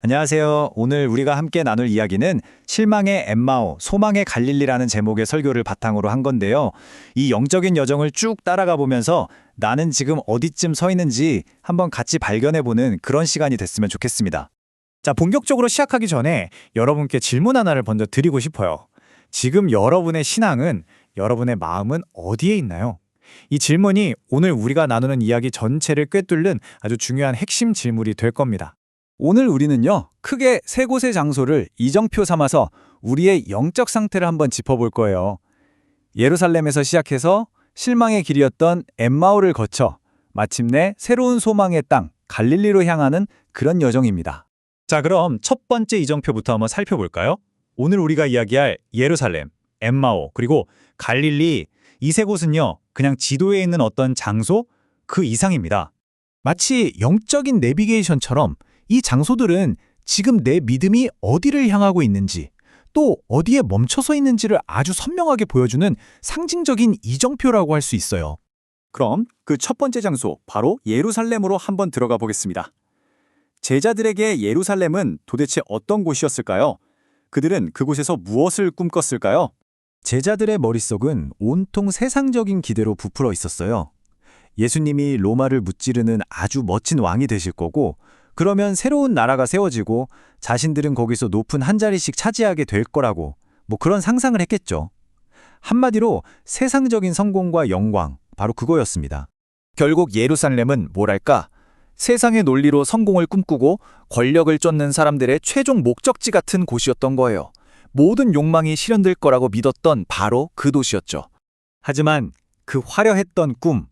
안녕하세요. 오늘 우리가 함께 나눌 이야기는 실망의 엠마오, 소망의 갈릴리라는 제목의 설교를 바탕으로 한 건데요. 이 영적인 여정을 쭉 따라가 보면서 나는 지금 어디쯤 서 있는지 한번 같이 발견해보는 그런 시간이 됐으면 좋겠습니다. 자, 본격적으로 시작하기 전에 여러분께 질문 하나를 먼저 드리고 싶어요. 지금 여러분의 신앙은, 여러분의 마음은 어디에 있나요? 이 질문이 오늘 우리가 나누는 이야기 전체를 꿰뚫는 아주 중요한 핵심 질문이 될 겁니다. 오늘 우리는요, 크게 세 곳의 장소를 이정표 삼아서 우리의 영적 상태를 한번 짚어볼 거예요. 예루살렘에서 시작해서 실망의 길이었던 엠마오를 거쳐 마침내 새로운 소망의 땅 갈릴리로 향하는 그런 여정입니다. 자, 그럼 첫 번째 이정표부터 한번 살펴볼까요? 오늘 우리가 이야기할 예루살렘, 엠마오, 그리고 갈릴리, 이 세 곳은요, 그냥 지도에 있는 어떤 장소 그 이상입니다. 마치 영적인 내비게이션처럼 이 장소들은 지금 내 믿음이 어디를 향하고 있는지, 또 어디에 멈춰서 있는지를 아주 선명하게 보여주는 상징적인 이정표라고 할 수 있어요. 그럼 그 첫 번째 장소, 바로 예루살렘으로 한번 들어가 보겠습니다. 제자들에게 예루살렘은 도대체 어떤 곳이었을까요? 그들은 그곳에서 무엇을 꿈꿨을까요? 제자들의 머릿속은 온통 세상적인 기대로 부풀어 있었어요. 예수님이 로마를 무찌르는 아주 멋진 왕이 되실 거고, 그러면 새로운 나라가 세워지고 자신들은 거기서 높은 한 자리씩 차지하게 될 거라고 그런 상상을 했겠죠. 한마디로 세상적인 성공과 영광, 바로 그거였습니다. 결국 예루살렘은 뭐랄까? 세상의 논리로 성공을 꿈꾸고 권력을 쫓는 사람들의 최종 목적지 같은 곳이었던 거예요. 모든 욕망이 실현될 거라고 믿었던 바로 그 도시였죠. 하지만 그 화려했던 꿈,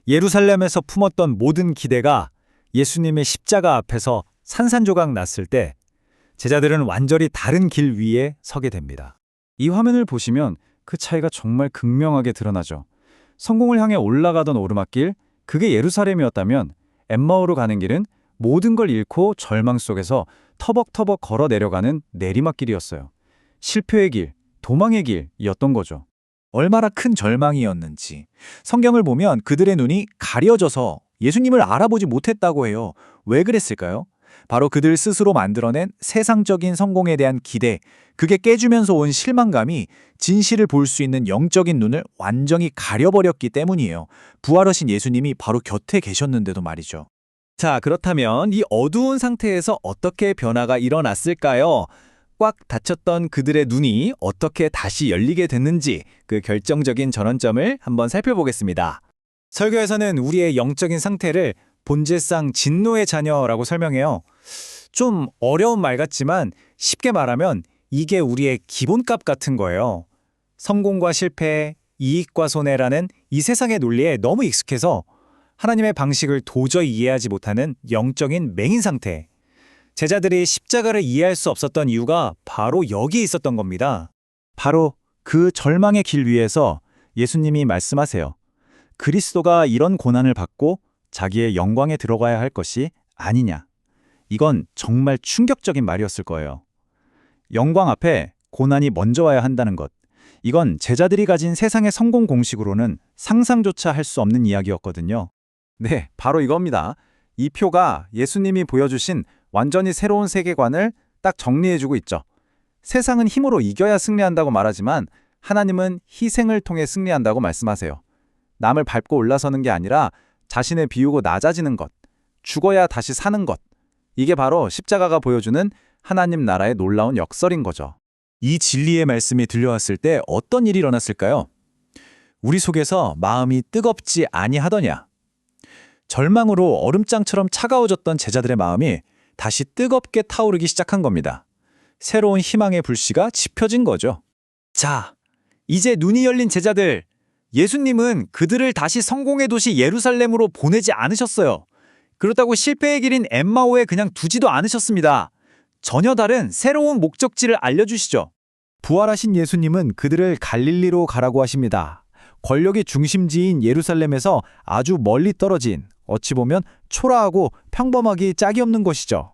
예루살렘에서 품었던 모든 기대가 예수님의 십자가 앞에서 산산조각 났을 때 제자들은 완전히 다른 길 위에 서게 됩니다. 이 화면을 보시면 그 차이가 정말 극명하게 드러나죠. 성공을 향해 올라가던 오르막길, 그게 예루살렘이었다면 엠마오로 가는 길은 모든 걸 잃고 절망 속에서 터벅터벅 걸어 내려가는 내리막길이었어요. 실패의 길, 도망의 길이었던 거죠. 얼마나 큰 절망이었는지. 성경을 보면 그들의 눈이 가려져서 예수님을 알아보지 못했다고 해요. 왜 그랬을까요? 바로 그들 스스로 만들어낸 세상적인 성공에 대한 기대, 그게 깨지면서 온 실망감이 진실을 볼 수 있는 영적인 눈을 완전히 가려버렸기 때문이에요. 부활하신 예수님이 바로 곁에 계셨는데도 말이죠. 자, 그렇다면 이 어두운 상태에서 어떻게 변화가 일어났을까요? 꽉 닫혔던 그들의 눈이 어떻게 다시 열리게 됐는지 그 결정적인 전환점을 한번 살펴보겠습니다. 설교에서는 우리의 영적인 상태를 본질상 진노의 자녀라고 설명해요. 좀 어려운 말 같지만 쉽게 말하면 이게 우리의 기본값 같은 거예요. 성공과 실패, 이익과 손해라는 이 세상의 논리에 너무 익숙해서 하나님의 방식을 도저히 이해하지 못하는 영적인 맹인 상태. 제자들이 십자가를 이해할 수 없었던 이유가 바로 여기에 있었던 겁니다. 바로 그 절망의 길 위에서 예수님이 말씀하세요. 그리스도가 이런 고난을 받고 자기의 영광에 들어가야 할 것이 아니냐. 이건 정말 충격적인 말이었을 거예요. 영광 앞에 고난이 먼저 와야 한다는 것. 이건 제자들이 가진 세상의 성공 공식으로는 상상조차 할 수 없는 이야기였거든요. 네, 바로 이겁니다. 이 표가 예수님이 보여주신 완전히 새로운 세계관을 딱 정리해주고 있죠. 세상은 힘으로 이겨야 승리한다고 말하지만 하나님은 희생을 통해 승리한다고 말씀하세요. 남을 밟고 올라서는 게 아니라 자신을 비우고 낮아지는 것, 죽어야 다시 사는 것. 이게 바로 십자가가 보여주는 하나님 나라의 놀라운 역설인 거죠. 이 진리의 말씀이 들려왔을 때 어떤 일이 일어났을까요? 우리 속에서 마음이 뜨겁지 아니하더냐? 절망으로 얼음장처럼 차가워졌던 제자들의 마음이 다시 뜨겁게 타오르기 시작한 겁니다. 새로운 희망의 불씨가 지펴진 거죠. 자, 이제 눈이 열린 제자들. 예수님은 그들을 다시 성공의 도시 예루살렘으로 보내지 않으셨어요. 그렇다고 실패의 길인 엠마오에 그냥 두지도 않으셨습니다. 전혀 다른 새로운 목적지를 알려주시죠. 부활하신 예수님은 그들을 갈릴리로 가라고 하십니다. 권력의 중심지인 예루살렘에서 아주 멀리 떨어진, 어찌 보면 초라하고 평범하기 짝이 없는 곳이죠.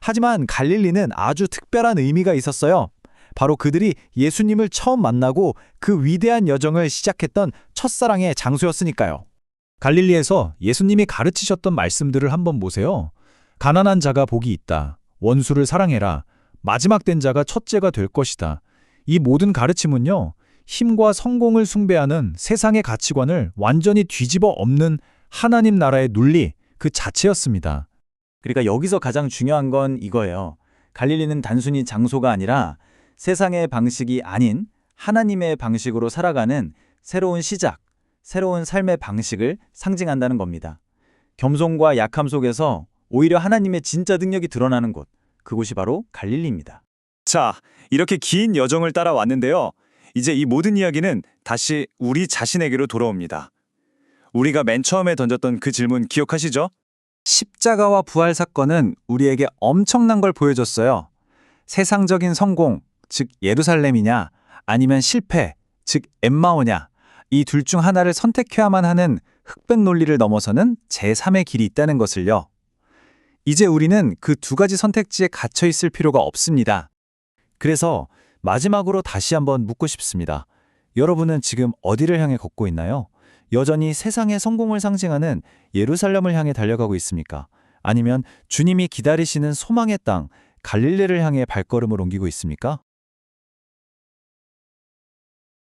하지만 갈릴리는 아주 특별한 의미가 있었어요. 바로 그들이 예수님을 처음 만나고 그 위대한 여정을 시작했던 첫사랑의 장소였으니까요. 갈릴리에서 예수님이 가르치셨던 말씀들을 한번 보세요. 가난한 자가 복이 있다. 원수를 사랑해라. 마지막 된 자가 첫째가 될 것이다. 이 모든 가르침은요, 힘과 성공을 숭배하는 세상의 가치관을 완전히 뒤집어 엎는 하나님 나라의 논리 그 자체였습니다. 그러니까 여기서 가장 중요한 건 이거예요. 갈릴리는 단순히 장소가 아니라 세상의 방식이 아닌 하나님의 방식으로 살아가는 새로운 시작, 새로운 삶의 방식을 상징한다는 겁니다. 겸손과 약함 속에서 오히려 하나님의 진짜 능력이 드러나는 곳, 그곳이 바로 갈릴리입니다. 자, 이렇게 긴 여정을 따라왔는데요. 이제 이 모든 이야기는 다시 우리 자신에게로 돌아옵니다. 우리가 맨 처음에 던졌던 그 질문 기억하시죠? 십자가와 부활 사건은 우리에게 엄청난 걸 보여줬어요. 세상적인 성공, 즉 예루살렘이냐, 아니면 실패, 즉 엠마오냐, 이 둘 중 하나를 선택해야만 하는 흑백 논리를 넘어서는 제3의 길이 있다는 것을요. 이제 우리는 그 두 가지 선택지에 갇혀 있을 필요가 없습니다. 그래서 마지막으로 다시 한번 묻고 싶습니다. 여러분은 지금 어디를 향해 걷고 있나요? 여전히 세상의 성공을 상징하는 예루살렘을 향해 달려가고 있습니까? 아니면 주님이 기다리시는 소망의 땅, 갈릴리를 향해 발걸음을 옮기고 있습니까?